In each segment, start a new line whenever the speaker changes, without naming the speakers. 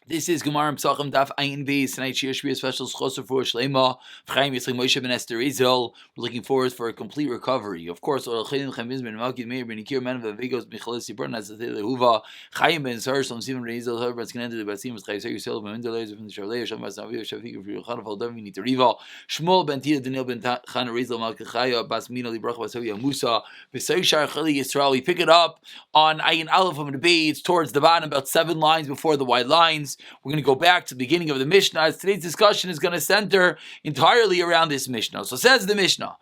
This is Gemara Pesachim Daf Ayin Beis. Tonight Shir should be a special schosser for Shlema. V'chaim Yitzchak Moshe ben Esther Israel. We're looking forward for a complete recovery. Of course, Orach Chedim Chaim Bizman Malkid Meir ben Ikir Man Vavigos Michalis Yibran As Atei Lehuva Chaim ben Sar Shalom Simon ben Israel Herbert Skenan to the Basim with Chaim Yisrael ben Mendelezer from the Shavlei Shem Bas Navi Shavik for Yochana Valdam Vini Teriva Shmuel ben Tia Daniel ben Chana Rizal Malkid Chaya Bas Mina Librach Bas Hoya Musa V'Say Shar Chali Yisrael. We pick it up on Ayin Aleph of the Beis towards the bottom, about 7 lines before the white lines. We're going to go back to the beginning of the Mishnah. Today's discussion is going to center entirely around this Mishnah. So says the Mishnah,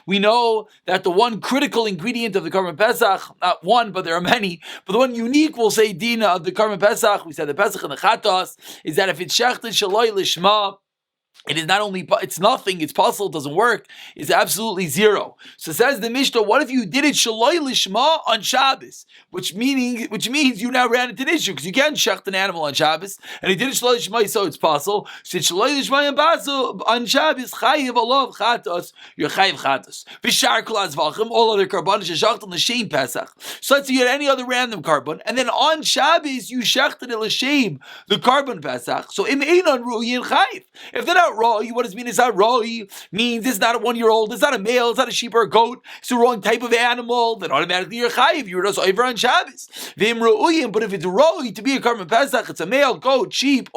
we know that the one critical ingredient of the Karban Pesach, not one, but there are many, but the one unique, we'll say, Dina of the Karban Pesach, we said the Pesach and the Chatas, is that if it's shechted shaloi lishma, it is not only, it's nothing, it's possible, it doesn't work, it's absolutely zero. So says the Mishnah, what if you did it shaloi lishma on Shabbos? Which means you now ran into an issue, because you can't shecht an animal on Shabbos, and he did it shaloi lishma, so it's possible. So it's shaloi lishma on Shabbos, chayiv alav chatos, you're chayiv chatos. V'shar kol azvachim, all other karbanos shechted on the Shem Pesach. So let's say you had any other random carbon, and then on Shabbos you shechted it l'shem, the carbon Pesach. So im einon ru'yin chayiv. If they're not roi, what does it mean? It's not roi. Means it's not a 1-year-old, it's not a male, it's not a sheep or a goat, it's the wrong type of animal, then automatically you're chayiv. You're just over on Shabbos. V'im ru'yin, but if it's roi to be a carbon Pesach, it's a male, goat, sheep,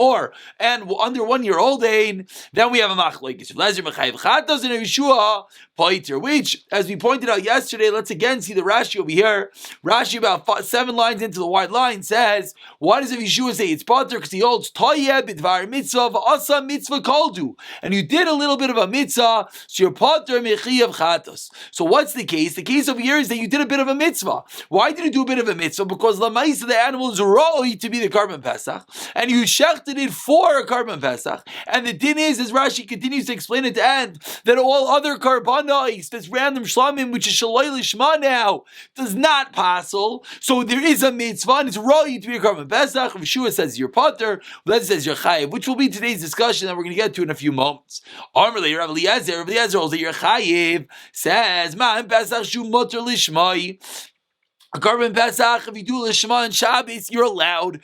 and under 1-year-old, then we have a machlokes. Lezer mechayiv chatos and a Yeshua poiter, which, as we pointed out yesterday, let's again see the Rashi over here. Rashi, about 7 lines into the white line, says, why does Yeshua say it's poiter? Because he holds toyeh b'dvar mitzvah v'asa mitzvah koldu, and you did a little bit of a mitzvah, so you're poiter mechayiv chatos. So what's the case? The case over here is that you did a bit of a mitzvah. Why did you do a bit of a mitzvah? Because lamaisa, the animal is roi to be the carbon Pesach, and you shechted it for a carbon Pesach. And the din is, as Rashi continues to explain at the end, that all other karbanos, this random shlamim, which is shaloi lishma now, does not passel. So there is a mitzvah, and it's roi to be a carbon Pesach. Yeshua says you're potter, Lezer says you're chayiv, which will be today's discussion that we're going to get to in a few moments. Amarle Rav Eliezer holds that you're chayiv, says man Pesach shu mutter lishmai. A carbon Pesach, if you do Lishma and Shabbos, you're allowed.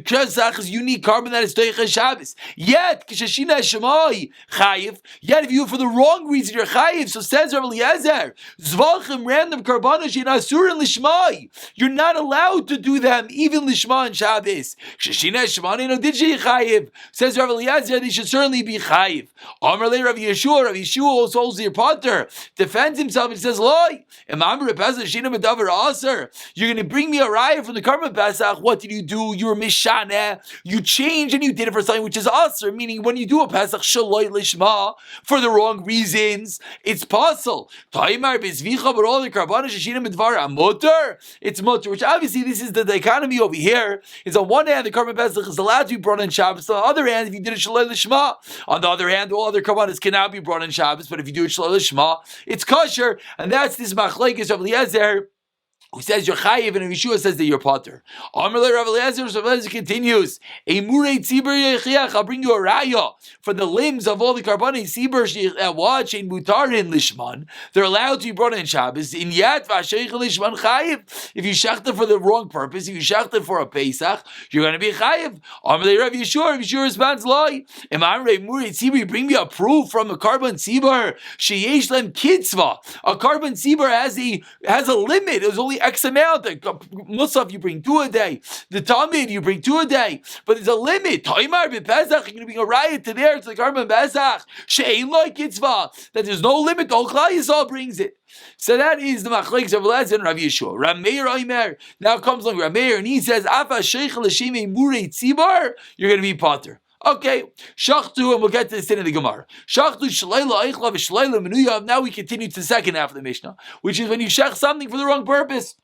Pesach is unique carbon that is Teicha Shabbos. Yet, Kishashina Shemai, Chayiv. Yet, if you do it for the wrong reason, you're Chayiv. So says Rav Eliezer, Zvachim, random Karbanos, Asur and Lishmai. You're not allowed to do them, even Lishma and Shabbos. Kishashina Shemai, no, did she Chayiv? Says Rav Eliezer, they should certainly be Chayiv. Amarle Rav Yeshua also holds the potter, defends himself, and says, Loi, Imam Pesach, Shina Medavar Aser. You're going to bring me a raya from the Karban Pesach. What did you do? You were mishaneh. You changed and you did it for something which is aser, meaning when you do a Pesach shaloi lishma for the wrong reasons, it's possible. Taimar bezvicha, but all the karbanos sheshina midvar amoter, it's motor. Which obviously this is the dichotomy over here. Is on one hand the Karban Pesach is allowed to be brought on Shabbos. On the other hand, if you did it shaloi lishma, on the other hand, all other karbanos cannot be brought on Shabbos. But if you do it shaloi lishma, it's kosher, and that's this machlokes of Eliezer, who says you're chayiv, and Yeshua says that you're potter. Amarle Rav Eliezer continues, a murei tzibur yechiach, I'll bring you a raya for the limbs of all the karbanis tzibur watch in mutarin lishman. They're allowed to be brought in Shabbos. In yet v'asheich lishman chayiv. If you shechted for the wrong purpose, if you shechted for a Pesach, you're going to be chayiv. Amarle Rav Yeshua responds, Loi, Emarei murei tzibur, you bring me a proof from a karban tzibur sheyesh lem kitzva. A karban tzibur has a limit. It was only X amount. The Musaf you bring 2 a day. The Talmud you bring 2 a day. But there's a limit. Taimar b'Pesach, you're going to bring a riot to there, to the Karban Pesach. She'ein lo kitzvah. That there's no limit. The whole Klal Yisrael brings it. So that is the machlokes of Eliezer and Rav Yeshua. Rav Meir Omer. Now comes along Rav Meir and he says, Afa sheich l'shem murei tzibar, you're going to be potter. Okay, shachtu, and we'll get to this in the Gemara. Shachtu shleila eichla v'shleila menuyav. Now we continue to the second half of the Mishnah, which is when you shech something for the wrong purpose.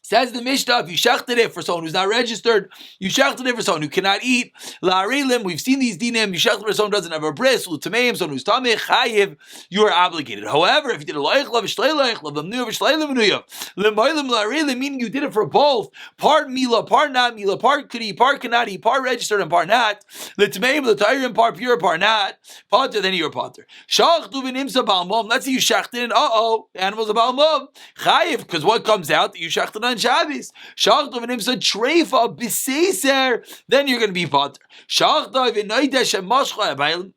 Says the Mishnah, if you shechted it for someone who's not registered, you shechted it for someone who cannot eat. La'arelim, we've seen these dinim. You shechted for someone who doesn't have a bris. L'tameim, someone who's tameh, chayiv, you are obligated. However, if you did a loichla v'shleila eichla v'mnuyav v'shleila menuyav, l'moilim la'arelim, meaning you did it for both, part mila, part not mila, part could eat, part cannot eat, part registered and part not. L'tameim, l'tayrim, part pure, part not. Potter, then you're potter. Shachtu v'nimsa ba'al mom. Let's say you shechted it. The animal's a ba'al mom. Chayiv, because what comes out that you shechted on on Shabbos. Shachta v'nimsa treifa b'seiser, then you're going to be potter. Shachta v'noida shemashcha abaylim.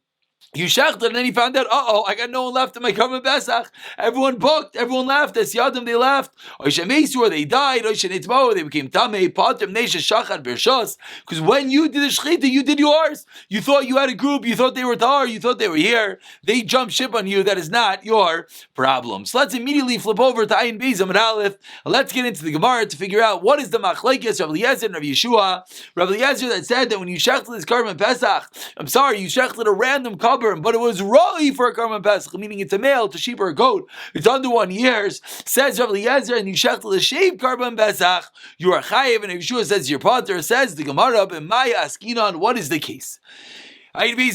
You shechted, and then he found out, I got no one left in my Karban Pesach. Everyone booked, everyone left. As Yadim, they left. Or they died. Or they became Tamei, Patim, Nesha, Shachar, Bershos. Because when you did the Shechita, you did yours. You thought you had a group, you thought they were Tar, you thought they were here. They jumped ship on you. That is not your problem. So let's immediately flip over to Ayin Beis Amud Aleph. Let's get into the Gemara to figure out what is the Machlekes, Rav Eliezer and Rav Yeshua. Rav Eliezer that said that when you shechted this Karban Pesach, you shechted a random cover, but it was ra'i for a Karban Pesach, meaning it's a male, to sheep or a goat. It's under 1 year. Says Rav Eliezer, and you shechted a shaved Karban Pesach, you are chayiv, and Yeshua says your potter. Says the Gemara, b'maya askinon, what is the case? If you're going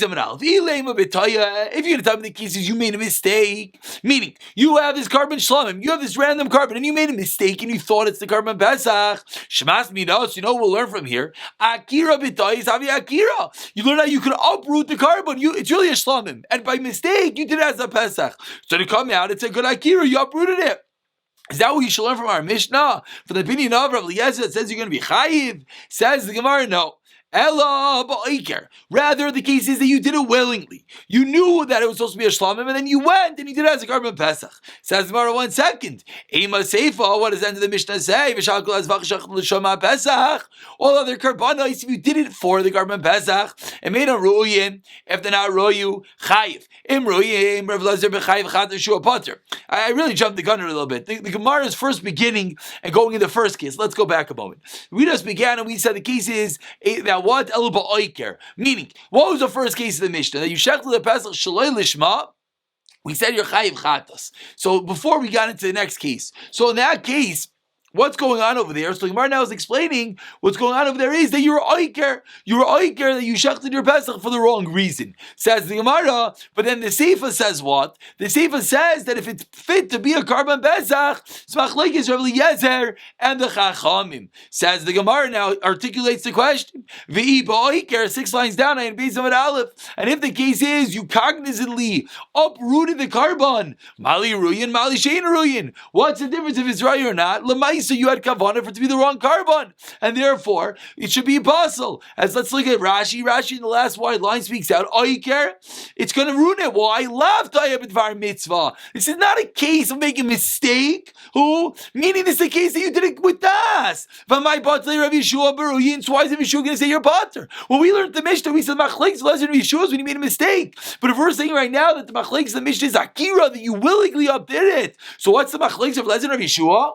to tell me the cases you made a mistake, meaning you have this Karban shlamim, you have this random Karban, and you made a mistake and you thought it's the Karban Pesach. Shmas midos, we'll learn from here. Akira b'toy avi akira. You learn how you can uproot the Karban. It's really a shlamim, and by mistake you did it as a Pesach. So to come out, it's a good akira. You uprooted it. Is that what you should learn from our Mishnah? For the opinion of Rav Eliezer that says you're going to be chayiv, says the Gemara, no. Ella ba'ikar. Rather, the case is that you did it willingly. You knew that it was supposed to be a shlamim, and then you went and you did it as a Karban Pesach. Says Gemara, 1 second. Ema seifa. What does the end of the Mishnah say? All other karbanos, if you did it for the Karban Pesach, and made a ruyin. If they're not ruyu, chayiv. Im ruyin. Rav Eliezer b'chayiv chad Yeshua potter. I really jumped the gun a little bit. The Gemara is first beginning and going in the first case. Let's go back a moment. We just began and we said the case is that what? El ba'oiker. Meaning, what was the first case of the Mishnah? That you shechted the Pesach shaloi lishma. We said you're chayiv chatas. So before we got into the next case. So in that case, what's going on over there? So Gemara now is explaining what's going on over there is that you're oiker. You're oiker that you shechted your Pesach for the wrong reason. Says the Gemara, but then the Seifa says what? The Seifa says that if it's fit to be a Karban Pesach, Smachlekes Rav Eliezer and the Chachamim. Says the Gemara now articulates the question. V'i ba'oiker, 6 lines down, in Beis Amud Aleph. And if the case is you cognizantly uprooted the Karban, Mali Ruyin, Mali Shein Ruyin. What's the difference if it's right or not? So you had kavanah for it to be the wrong Karban, and therefore it should be apostle. As let's look at Rashi. Rashi in the last wide line speaks out. Oiker, it's going to ruin it. Why? B'dvar mitzvah. This is not a case of making a mistake. Who? Meaning this is the case that you did it with us. V'may batlei Rav Yeshua beruyin. So why is Rav Yeshua going to say you're potter? When we learned the Mishnah, we said machlekes Rav Yeshua when you made a mistake. But if we're saying right now that the machlekes of the Mishnah is akira, that you willingly updid it. So what's the machlekes of Rav Yeshua?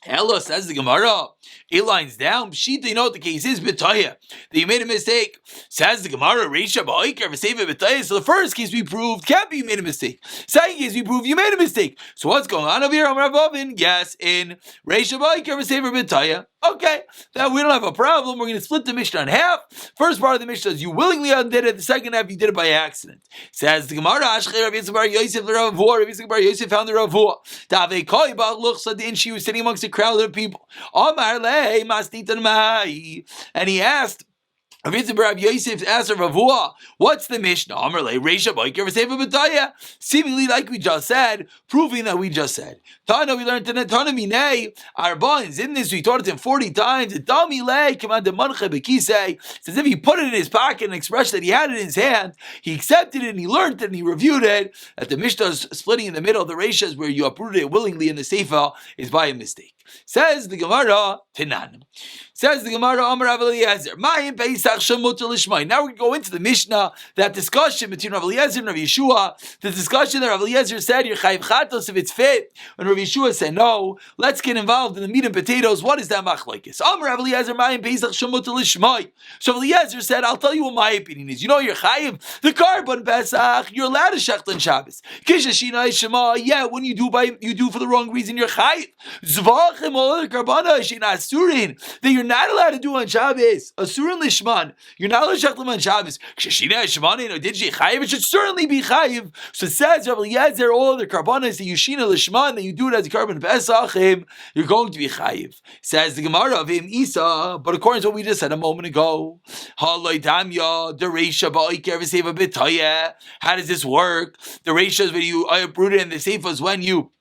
Hello, says the Gemara. 8 lines down. Pshita, you know what the case is? B'taya. That you made a mistake. Says the Gemara. Reisha ba'oiker v'seiva b'taya. So the first case we proved can't be you made a mistake. Second case we proved you made a mistake. So what's going on over here? Amar Bavin. Yes, in Reisha ba'oiker v'seiva b'taya. Okay, now we don't have a problem. We're going to split the Mishnah in half. First part of the Mishnah is you willingly undid it. The second half you did it by accident. Says the Gemara, Ashkei Rav Yitzchak bar Yosef Rav Hua. Rav Yitzchak bar Yosef found the Rav Hua. Davei koi ba'al luchsadin. She was sitting amongst a crowd of people. Amar lei masnitan mai. And he asked, Rav Yitzchak bar Yosef asked Rav Hua, what's the Mishnah? Amar lei Reisha ba'oiker v'seiva b'taya. Seemingly like we just said, proving that we just said. Tana, we learned in Tana Minei, Arbans. In this, we taught it him 40 times. Dami lei, command the manche bekisei. It's as if he put it in his pocket and expressed that he had it in his hand. He accepted it and he learned it and he reviewed it. That the Mishnah is splitting in the middle. The Reishas where you uprooted it willingly in the Seifa is by a mistake. Says the Gemara, Tenan. Says the Gemara, Amar Rav Eliezer. Mayim Pesach Shemut Lishmai. Now we're going to go into the Mishnah, that discussion between Rav Eliezer and Rav Yeshua. The discussion that Rav Eliezer said, you're chayiv chatos if it's fit. And Rav Yeshua said, no, let's get involved in the meat and potatoes. What is that machlokes? Amar Rav Eliezer, Mayim Pesach Shemut Lishmai. So Rav Eliezer said, I'll tell you what my opinion is. You know, you're chayiv, the Karban Pesach, you're allowed to shecht on Shabbos. Kishashina Shema, yeah, when you do for the wrong reason, you're chayiv. Zvachim all other Karbana, Shina Asurin, that you're not allowed to do on Shabbos. Asurin Lishman, you're not allowed to shecht on Shabbos. Kishashina Shema, did she chayiv? It should certainly be chayiv. So it says, Rav Eliezer, all other Karbanas, that you Shina Lishman, that you do it as a Karban Pesachim, you're going to be chayiv. Says the Gemara of him Isa, but according to what we just said a moment ago, how does this work? The Reisha is when you uprooted and the Seifa is when you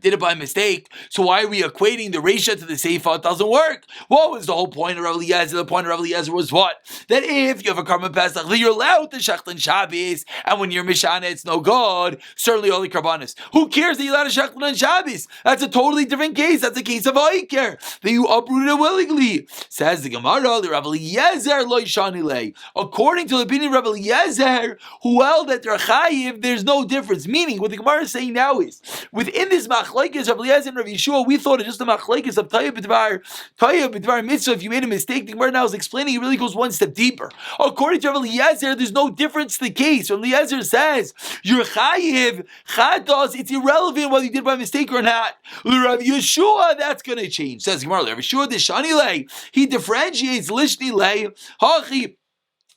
did it by mistake. So why are we equating the Reisha to the Seifa? It doesn't work. What was the whole point of Rav Eliezer? The point of Rav Eliezer was what? That if you have a Karban Pesach, that you're allowed to Shecht on Shabbos, and when you're Mishana, it's no good. Certainly only Karbanis. Who cares that you're allowed to Shecht on Shabbos? That's a totally different case. That's a case of Oiker, that you uprooted it willingly. Says the Gemara, the Rav Eliezer lo Yishanile. According to the opinion of Rav Eliezer, who held that they're Chayiv, there's no difference. Meaning, what the Gemara is saying now is, within this machlekes of Eliezer and Rav Yeshua, we thought it just a machlekes of Taya B'dvar Mitzvah. If you made a mistake, the Gemara now is explaining it really goes one step deeper. According to Rav Eliezer, there's no difference to the case. Rav Eliezer says, you're chayiv, chados, it's irrelevant whether you did by mistake or not. Rav Yeshua, that's going to change. Says Gemara, Rav Yeshua, the Shani Lei, he differentiates Lishni Lei, Hachi.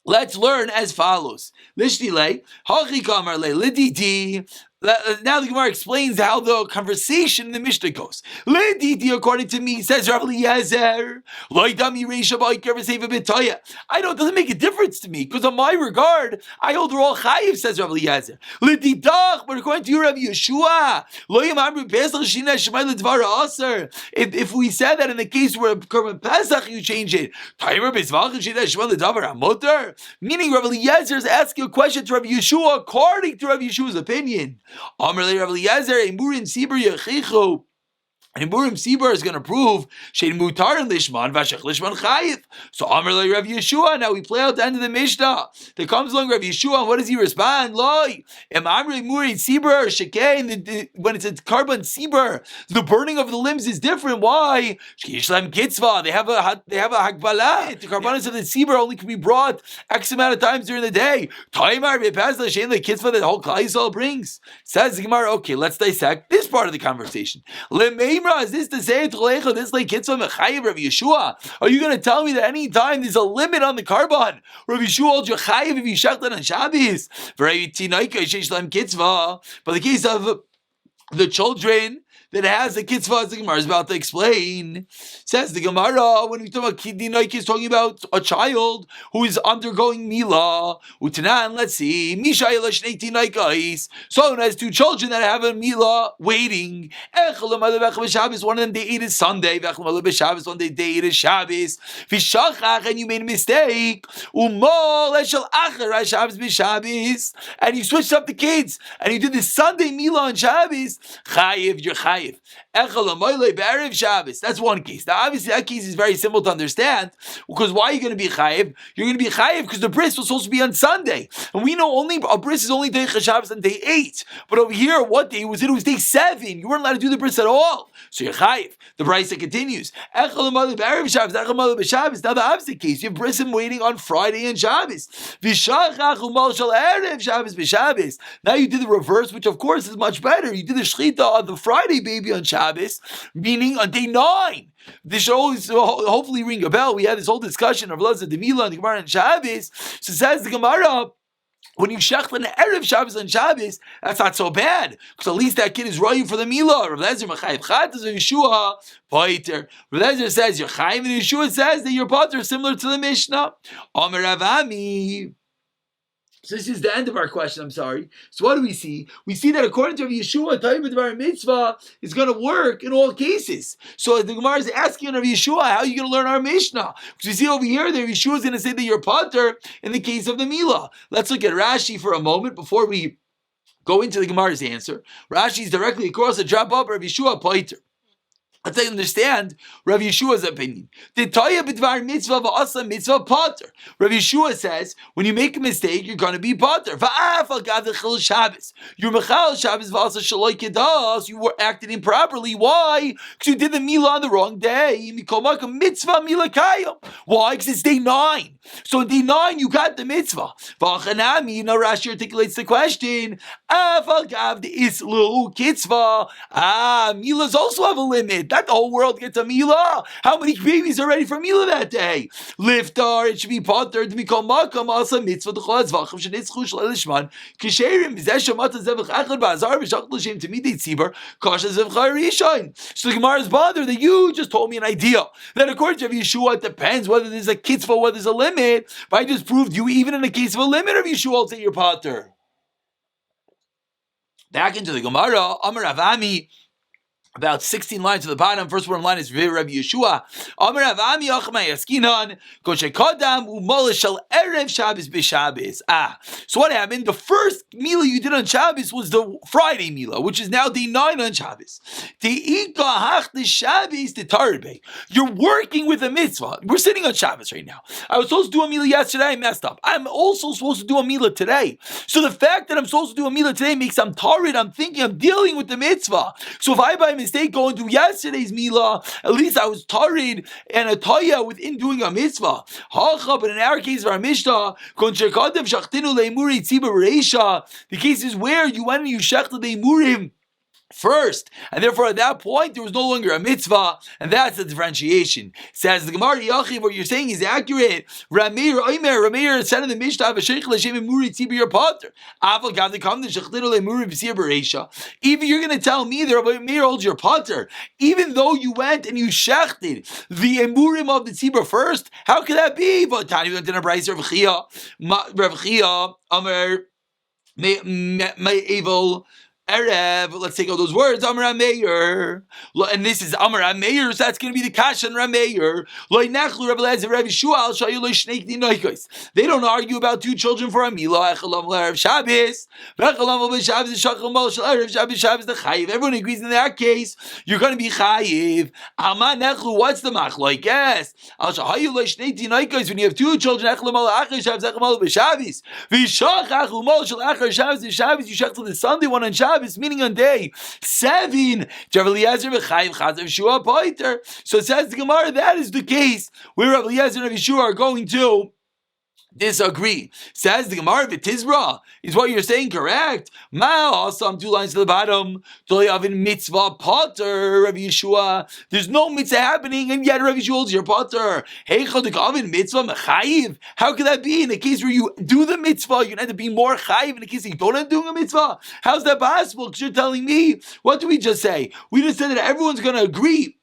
Let's learn as follows. Lishni Lei, Hachi Kamar Lei, Lididi. Now the Gemara explains how the conversation in the Mishnah goes. Lididi, according to me, says Rav Eliezer, I know it doesn't make a difference to me, because on my regard, I hold they're all chayiv, says Rav Eliezer. Lididach, but according to you, Rav Yeshua, if we said that in the case where Korban Pesach, you change it, meaning Rav Eliezer is asking a question to Rav Yeshua according to Rav Yeshua's opinion. Amar le Rav Eliezer, Emurim Sibur Yechichu. And Murim Sibur is going to prove Shein Mutar and Lishman Vashech Lishman Chayiv. So Amar le Rav Yeshua. Now we play out the end of the Mishnah. There comes along Rav Yeshua, and what does he respond? Loi Amri Murim Sibur Shekei. When it's a Karban Sibur, the burning of the limbs is different. Why? Shkishlam Kitzvah. They have a Hagbala. The Karbanas of the Sibur only can be brought X amount of times during the day. Taimar Bepaz Shein the Kitzvah that the whole Klal Yisrael brings. Says the Gemara. Okay, let's dissect this part of the conversation. Is this to say this like Kitzvah Mechayiv Rav Yeshua? Are you going to tell me that any time there's a limit on the Karban, Rav Yeshua holds you Chayiv if you shechted on Shabbos? But the case of the children that has the Kitzvah, as the Gemara is about to explain, says the Gemara, when we talk about Kidinaik, is talking about a child who is undergoing Milah. Utanan, let's see, so has two children that have a Milah waiting. One of them they ate is Sunday, one day they ate is Shabbos. And you made a mistake. And you switched up the kids, and you did the Sunday Milah on Shabbos. Chayiv, you're Chayiv. That's one case. Now, obviously, that case is very simple to understand, because why are you going to be chayiv? You're going to be chayiv because the bris was supposed to be on Sunday, and we know only a bris is only day Shabbos on day 8. But over here, what day was it? It was day 7. You weren't allowed to do the bris at all, so you're chayiv. The brisa continues. Now the opposite case, you have brisim waiting on Friday and Shabbos. Now you did the reverse, which of course is much better. You did the shechita on the Friday baby on Shabbos, meaning on day 9. This should always hopefully ring a bell. We had this whole discussion of Laza de Mila and the Gemara on Shabbos. So says the Gemara, when you shech an Erev Shabbos on Shabbos, that's not so bad, because at least that kid is roying for the Milah. Rav Lezer Mechayiv Chatas of Yeshua Paiter. Rav Lezer says you're Chayiv, and Yeshua says that your Pater is similar to the Mishnah. Omer Avami. So this is the end of our question, I'm sorry. So what do we see? We see that according to Rav Yeshua, Tayyib B'Dvar Mitzvah is going to work in all cases. So the Gemara is asking Rav Yeshua, how are you going to learn our Mishnah? Because we see over here that Rav Yeshua is going to say that you're Pater in the case of the Milah. Let's look at Rashi for a moment before we go into the Gemara's answer. Rashi is directly across the drop up Rav Yeshua Pater. Let's understand Rav Yeshua's opinion. The Taya B'Dvar Mitzvah V'Asa Mitzvah Pater. Rav Yeshua says, when you make a mistake, you're going to be Pater. V'Af Al Gav Chil Shabbos. You're Mechal Shabbos V'Asa Shaloi Kedas. You were acting improperly. Why? Because you did the Milah on the wrong day. Mitzvah Milah Kayim. Why? Because it's day 9. So on day 9, you got the mitzvah. V'Achanami. Now Rashi articulates the question. Af Al Gav Islu Kitzvah. Milahs also have a limit. That the whole world gets a milah. How many babies are ready for milah that day? Liftar, it should be potter to become makam asa mitzvah d'chol zvachim shenitzchu shlei lishman kisherim b'zeh shamata zevach echad ba'azar v'shach l'shem to midei tzibur kasha zevchai rishon. So the Gemara is bothered that you just told me an idea that according to Rav Yeshua it depends whether there's a kitzvah, whether there's a limit. But I just proved you even in the case of a limit Rav Yeshua will say you're potter. Back into the Gemara, Amar Avami. about 16 lines to the bottom. First one line is Rabbi Yeshua. Amar Rav Ami Achmai Yaskinan Koshe Kodam Umolish Shel Erev Shabbos B'Shabbos. So what happened? The first Mila you did on Shabbos was the Friday Mila, which is now day 9 on Shabbos. You're working with a mitzvah. We're sitting on Shabbos right now. I was supposed to do a Mila yesterday, I messed up. I'm also supposed to do a Mila today. So the fact that I'm supposed to do a Mila today makes I'm tired. I'm thinking I'm dealing with the mitzvah. So if I by mistake go into yesterday's Mila, at least I was tired and a toya within doing a mitzvah. But in our case, our Mishnah, the case is where you went and you shechted the imurim first, and therefore at that point there was no longer a mitzvah, and that's the differentiation. Says the Gemara Yachiv, what you're saying is accurate. Rameir said in the Mishnah, even you're going to tell me that Rameir holds your potter, even though you went and you shechted the emurim of the tzibur first. How could that be? But Tani went in a brayser Rav Chia, Amar Me'evil Erev, let's take all those words. Amar Meir, and this is Amar Meir, so that's going to be the Kashan Rameir. They don't argue about two children for a Mila. Everyone agrees in that case. You're going to be chayiv. What's the machlok? Yes. When you have two children, you shech to the Sunday one on Shabbos. Meaning on day 7. So it says the Gemara that is the case where Rav Eliezer and Rav Yeshua are going to disagree. Says the Gemara, V'tizra, is what you're saying correct? Also, 2 lines to the bottom. Mitzvah potter, Rav Yeshua. There's no mitzvah happening, and yet Rav Yeshua holds your potter. Mitzvah mechayiv. How could that be in the case where you do the mitzvah? You're going to be more chayiv in the case you don't end up doing a mitzvah. How's that possible? Because you're telling me, what do we just say? We just said that everyone's going to agree.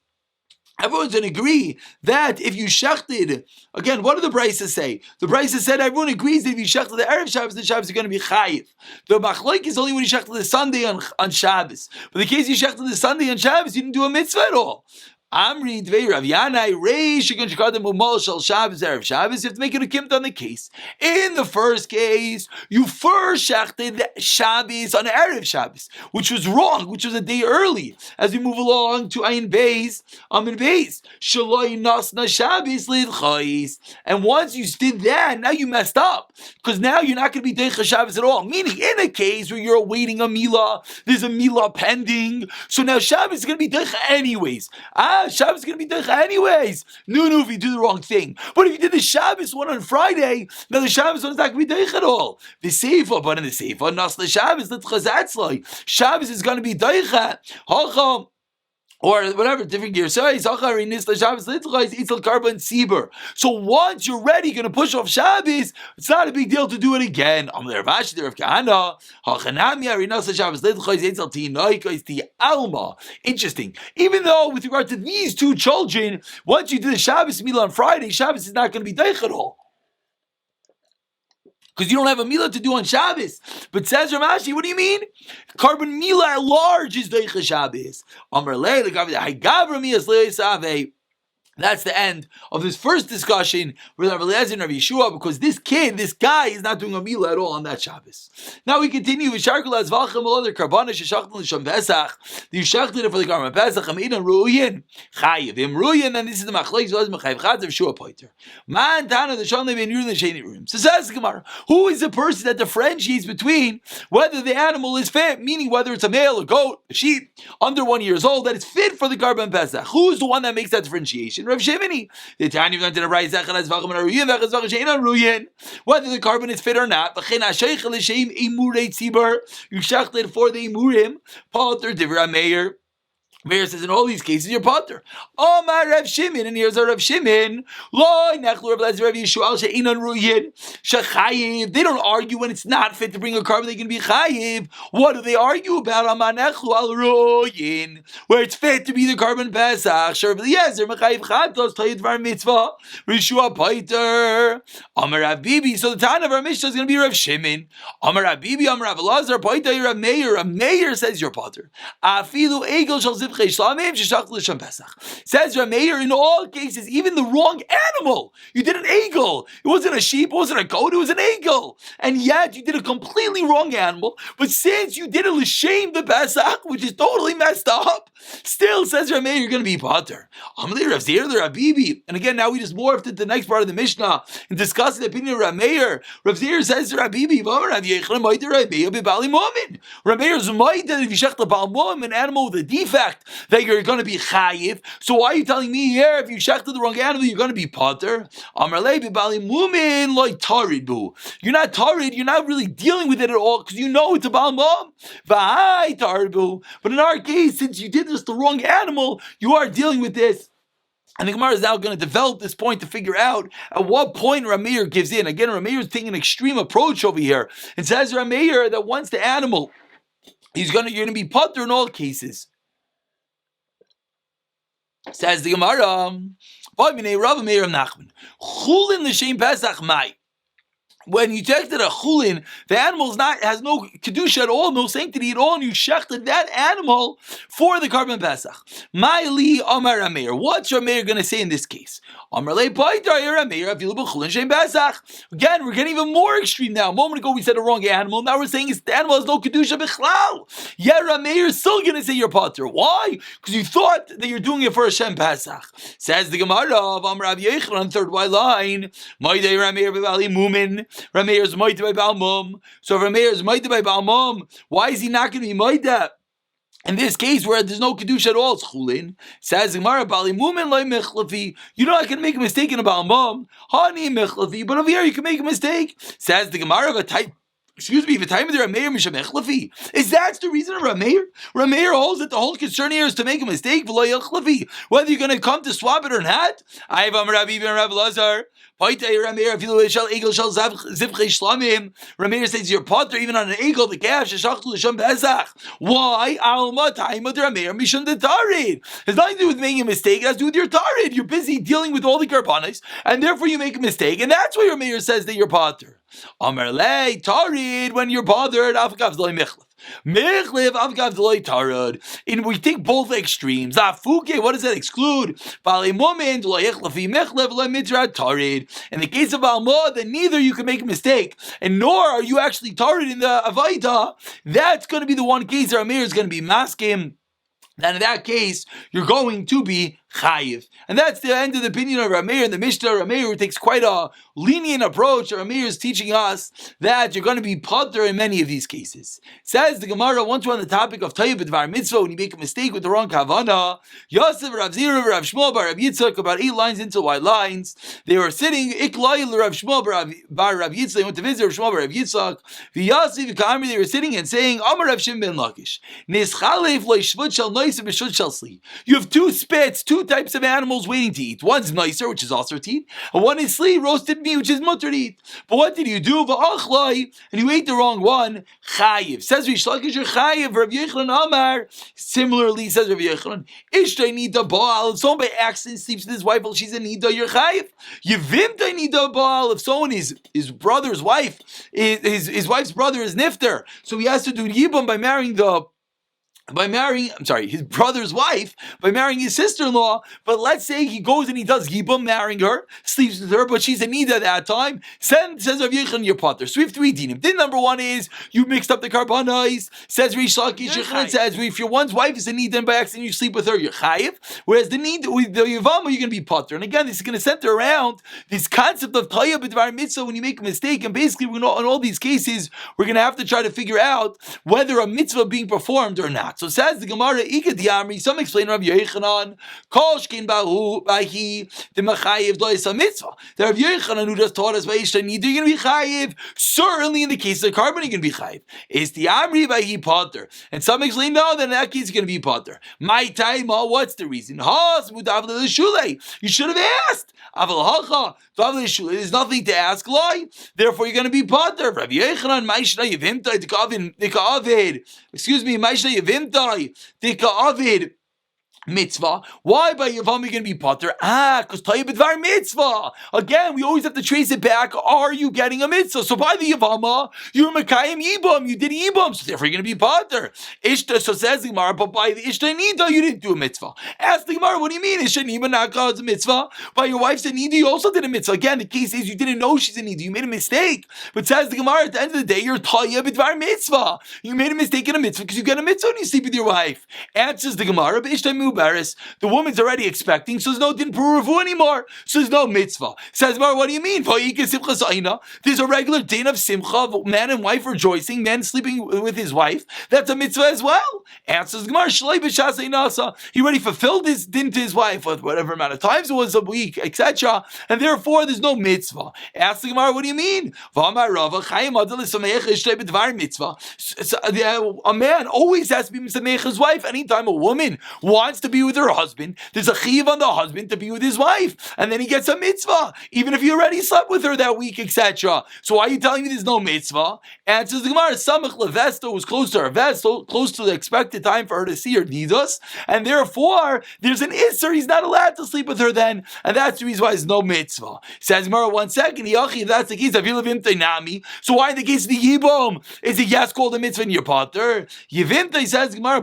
Everyone's going to agree that if you shechted, again, what do the Brisa say? The Brisa said everyone agrees that if you shechted the Erev Shabbos, the Shabbos is going to be chayiv. The machlok is only when you shechted the Sunday on Shabbos. But in the case you shechted the Sunday on Shabbos, you didn't do a mitzvah at all. Amri Dvei Rav Yanai Reish Shekon Shekadem Umol Shel Shabbos Erev Shabbos. You have to make it a kimt on the case. In the first case, you first shechted Shabbos on Erev Shabbos, which was wrong, which was a day early. As we move along to Ayin Beis, Amin Beis Shaloi Nasna Shabbos Lidchais. And once you did that, now you messed up because now you're not going to be Deicha Shabbos at all. Meaning, in a case where you're awaiting a Milah, there's a Milah pending, so now Shabbos is going to be Deicha anyways. Shabbos is going to be Deicha anyways. No, if you do the wrong thing. But if you did the Shabbos one on Friday, now the Shabbos one is not going to be Deicha at all. The Seifa, but in the Seifa, Nasla Shabbos, Shabbos is going to be Deicha. Or whatever, different gear. So once you're ready, you're going to push off Shabbos, it's not a big deal to do it again. Interesting. Even though with regard to these two children, once you do the Shabbos meal on Friday, Shabbos is not going to be Deich at all. Because you don't have a Mila to do on Shabbos. But says Ramashi, what do you mean? Carbon Mila at large is Deicha Shabbos. That's the end of this first discussion with Rav Eliezer and Rav Yeshua, because this guy is not doing a Mila at all on that Shabbos. Now we continue with Sharkul Azvachem other Karbanish Shachtel L'Sham Pesach. You shachted it for the Karban Pesach. Amidan Ruyin Chayiv. Im Ruyin, and this is the Machlek Zolaz Mechayiv Chaz of Shua Poiter. Man Tana the Shalom Ben Yurun the Sheni Ruim. So says the Gemara, who is the person that differentiates between whether the animal is fit, meaning whether it's a male, a goat, a sheep, under 1 year old, that it's fit for the Karban Pesach? Who is the one that makes that differentiation? Rav Shimini. The Tanya went to the right Zechel as Vachim and Ruyin, Vachas Vachas Shein Ruyin. Whether the carbon is fit or not, V'chein HaSheichel L'Sheim Imurei Tzibur. You shachted for the Imurim. Pater Divra Meir. Meir says in all these cases you're potter. Omar Rav Shimon, and here's a Rav Shimon. Loi Nechlu Rav Eliezer Rav Yeshua She'inan Ruyin Shechayiv. They don't argue when it's not fit to bring a carbon. They can be chayiv. What do they argue about? Amar Nechlu Al Ruyin, where it's fit to be the carbon Pesach. Rav Eliezer Mechayiv Chatos Tayid Var Mitzvah Rishua Paiter. Amar Rav Bibi. So the time of our Mishnah is going to be Rav Shimon. Amar Rav Bibi. Amar Rav Elazar Paiter Rav Meir. Rav Meir says you're potter. Afilu Egel Shal Ziv Says Rameir, in all cases, even the wrong animal. You did an eagle. It wasn't a sheep, it wasn't a goat, it was an eagle. And yet you did a completely wrong animal. But since you did it l'shem the Pesach, which is totally messed up, still says Rameir, you're going to be potter. And again, now we just morphed into the next part of the Mishnah and discussed the opinion of Rameir. Rav Zir says to Rabibi, Rameir's might that if you shech the Balmum, an animal with a defect, that you're going to be chayiv. So why are you telling me here if you shech the wrong animal, you're going to be potter? You're not tarid, you're not really dealing with it at all because you know it's a Balmum. But in our case, since you did this the wrong animal, you are dealing with this. And the Gemara is now going to develop this point to figure out at what point Rameir gives in. Again, Rameir is taking an extreme approach over here. It says Rameir that once the animal, you're going to be potter in all cases. Says the Gemara, Chulin l'shem Pesach mai. When you shechted a chulin, the animal has no kedusha at all, no sanctity at all, and you shechted that animal for the Karban Pesach. Ma'ili Amar Rameir. What's Rameir going to say in this case? Amar le Paitar Rameir afilu b'chulin shem Pesach. Again, we're getting even more extreme now. A moment ago we said the wrong animal. Now we're saying the animal has no kedusha b'chlal. Yet Rameir is still going to say you're potter. Why? Because you thought that you're doing it for Hashem Pesach. Says the Gemara of Amar Rabbi Yechon on third Y line. Ma'idei Rameir b'vali mumin. Rameir is mighty by Balmum. So if Rameir is mighty by Balmum, why is he not going to be mighty? In this case, where there's no kedusha at all, it's chulin. Says the Gemara, Bali Mumin loy mechlafi. You're not going to make a mistake in a Balmum. Hani mechlafi. But over here, you can make a mistake. Says the Gemara, the time of the Rameir mishamechlafi. Is that the reason of Rameir? Rameir holds that the whole concern here is to make a mistake. Whether you're going to come to swap it or not. I have Rabbi ben Rav Lazar. Rameir says you're potter even on an eagle, the calf. Why? It has nothing to do with making a mistake. It has to do with your tarid. You're busy dealing with all the karbanis, and therefore you make a mistake, and that's why Rameir says that you're potter. Amar le tarid, when you're bothered, afkav zloy michlef. Michlef avgav deloy tarad. And we take both extremes. Afuke, what does that exclude? Bali moment deloy echlafi michlef le mitrad tarid. In the case of Alma, then neither you can make a mistake, and nor are you actually tarid in the avaita. That's going to be the one case where Amir is going to be maskim. Then in that case, you're going to be chayiv. And that's the end of the opinion of Rameir and the Mishnah. Rameir takes quite a lenient approach. Rameir is teaching us that you're going to be potter in many of these cases. Says the Gemara, once we're on the topic of Tayyib B'dvar Mitzvah, when you make a mistake with the wrong kavana, Yosef, Rav Zira, Rav Shmuel, Bar Rav Yitzchak, about 8 lines into white lines, they were sitting, Iklai, Rav Shmuel, Bar Rav Yitzchak, they went to visit Rav Shmuel, Bar Rav Yitzchak, V'yosef, V'kamri, they were sitting and saying, Amar Rav Shim ben Lakish, Nischalef, Lo Shvut Shal Nois, V'shut Shal Sli. You have two spits, two types of animals waiting to eat. One's nicer, which is also to eat, and one is sli, roasted meat, which is mutter to eat. But what did you do? V'achlai, and you ate the wrong one. Chayiv. Says Rish Lakish, you're chayiv. Rav Yechon Amar. Similarly, says Rav Yechon, Ishtay nida baal. If someone by accident sleeps with his wife while she's a nida, you're chayiv. Yevimtay nida baal. If someone is his brother's wife, his wife's brother is nifter, so he has to do yibum by marrying his brother's wife, by marrying his sister-in-law. But let's say he goes and he does yibum, marrying her, sleeps with her, but she's a nida at that time. Says Rav Yechon, your potter. So we have 3 dinim. Din number 1 is you mixed up the karbanos. Says Rish Lakish, says if your one's wife is a nida and by accident you sleep with her, you're chayiv. Whereas the nida with the yavama, you're going to be potter. And again, this is going to center around this concept of tayyib b'dvar mitzvah when you make a mistake. And basically, in all these cases, we're going to have to try to figure out whether a mitzvah being performed or not. So says the Gemara, Ikad Yamri, some explain Rav Yechanan, Kolshkin Bahu, Bahi, the Machayev, Doisa Mitzvah. The Rav Yechanan who just taught us, Vaishta, neither you're going to be Chayev, certainly in the case of the carbon, you're going to be Chayev. Is the Amri Bahi Potter? And some explain, no, then in that case, you're going to be Potter. My time, what's the reason? You should have asked. There's nothing to ask, lie. Therefore, you're going to be Potter. Rav Yechanan, Maishna Yevimta, the Kavid, excuse me, Maishna Yevimta. Dika Avid mitzvah. Why by Yavam are you going to be potter? Because Tayyib B'dvar mitzvah. Again, we always have to trace it back. Are you getting a mitzvah? So by the Yavama, you're Mekayim Yibam. You did Yibam, so therefore you're going to be potter. Ishta, so says the Gemara, but by the Ishta Nida, you didn't do a mitzvah. Ask the Gemara, what do you mean? Ishta Nida Naka is a mitzvah? By your wife's a Nida, you also did a mitzvah. Again, the case is you didn't know she's a Nida. You made a mistake. But says the Gemara, at the end of the day, you're Tayyib B'dvar mitzvah. You made a mistake in a mitzvah because you get a mitzvah when you sleep with your wife. Answers the Gemara, but Ishta Mubaris, the woman's already expecting, so there's no din puravu anymore. So there's no mitzvah. Says Mar, what do you mean? There's a regular din of simcha, of man and wife rejoicing, man sleeping with his wife. That's a mitzvah as well. Answers Gemara, he already fulfilled his din to his wife with whatever amount of times it was a week, etc. And therefore there's no mitzvah. Ask the Gemara, what do you mean? A man always has to be misamech his wife. Anytime a woman wants to be with her husband, there's a chiv on the husband to be with his wife, and then he gets a mitzvah, even if he already slept with her that week, etc. So why are you telling me there's no mitzvah? Answers the Gemara, Samach Levesta was close to her vest, so close to the expected time for her to see her nidus, and therefore there's an isser, he's not allowed to sleep with her then, and that's the reason why there's no mitzvah. Says Gemara, 1 second, if that's the case, so why in the case of the Yibom is it yes called a mitzvah in your potter? Yivimta, says Gemara,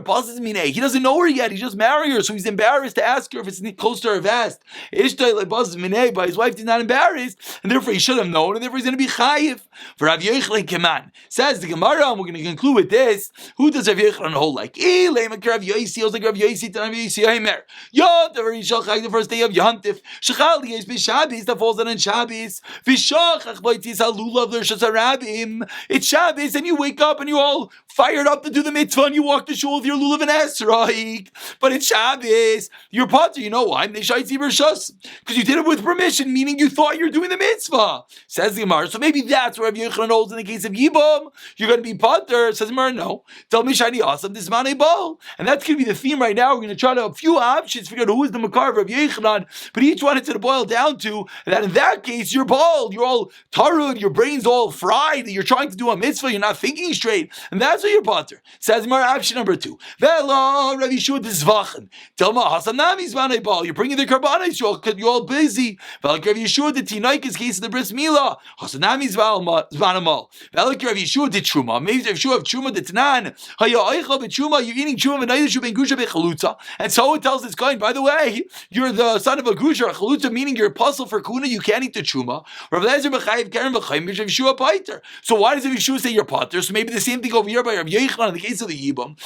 he doesn't know her yet, he just married her, so he's embarrassed to ask her if it's close to her vest. But his wife did not embarrass, and therefore he should have known, and therefore he's going to be chayiv. For Rav Yochanan Keman says the Gemara, and we're going to conclude with this. Who does Rav Yochanan hold like? Rav Yosi, like Rav Yosi, Rav Yosi Aimer. The first day of Yantif. Shechal yes b'Shabbos that falls on Shabbos. V'shachach b'Yitzis halulav l'shasarabim. It's Shabbos, and you wake up and you all fired up to do the mitzvah, and you walk to shul with your lulav and esrog. But it's Shabbos. You're potter. You know why? Because you did it with permission, meaning you thought you were doing the mitzvah. Says the Gemara. So maybe that's where Rav Yochanan holds in the case of Yibam. You're going to be potter. Says the Gemara, no. Tell me shiny awesome this man ball. And that's going to be the theme right now. We're going to try to a few options, figure out who is the makar of Rav Yochanan. But each one it's going to boil down to that in that case you're bald. You're all tarud. Your brain's all fried. You're trying to do a mitzvah. You're not thinking straight. And that's what you're potter. Says the Gemara, option number 2. Velo Rav Yeshua disvachen. Tell me Hasan Nami's man ball. You're bringing the karbanis. You're all busy. Velek Rav Yeshua did Tinaik's case of the bris milah. Hasanami's zvanamal. Velek Rav Yeshua did truma. Maybe Rav Yeshua of truma did tanan. Haya oichel b'truma. You're eating truma v'nayishu ben gusha b'chalutza. And so it tells this guy, by the way, you're the son of a gusha, a chalutza, meaning you're a puzzle for kuna. You can't eat the truma. Rav Lezer b'chayiv keren b'chayim Rav Yeshua paiter. So why does Rav Yeshua say you're pater? So maybe the same thing over here by Rav Yochanan in the case of the Yibam.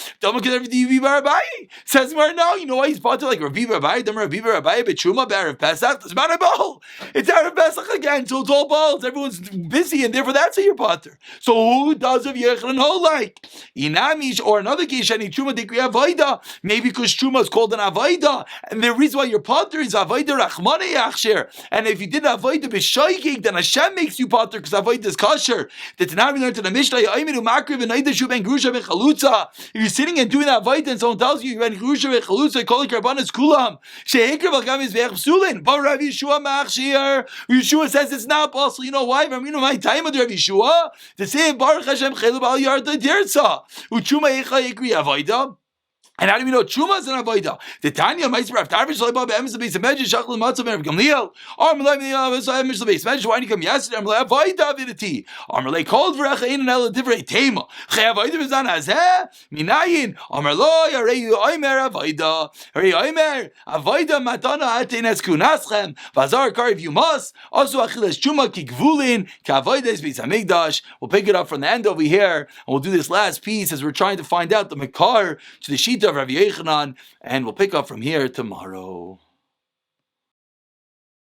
Says no, you know why he's pater like Rav Abai? Dem Rav Abai b'truma b'erev Pesach. It's not a ball. It's erev Pesach again, so it's all balls. Everyone's busy, and therefore that's a your pater. So who does Rav Yochanan hold like? Inamish, or another case, any truma dekri avoida. Maybe because truma is called an avoida, and the reason why your pater is avoida rachmane yachsher. And if you did avoida b'shoigig, then Hashem makes you pater because avoida is kosher. The Tanakh we learned in the Mishnah. If you're sitting and doing that avoida, and someone tells you you're ben grusha v'chalutza, call it karbanas kulam. Sheikra v'gam is ve'ech psulin. But Rav Yeshua machshir. Yeshua says it's not possible. You know why? My time with Rav Yeshua to say Baruch Hashem chelu b'al yarda dirza. Uchuma echa yikri avoida. And how do we know Truma is an avoida? The Tanya Meister Rav Tarvish Leibah be'emes the base imagine Shachal Matzah Rav Gamliel. Armalei Meister the base imagine why did you come yesterday? Armalei avoida vidati. Armalei called v'recha ein and el divrei tema. Chay avoida v'zan hazeh minayin. Armalei arei oimer avoida. Arei oimer avoida matana atein es kunaschem. Vazar kariv you must. Also achilas Truma ki gvulin ka avoida is base hamikdash. We'll pick it up from the end over here, and we'll do this last piece as we're trying to find out the makar to the sheet of Rav Yochanan, and we'll pick up from here tomorrow.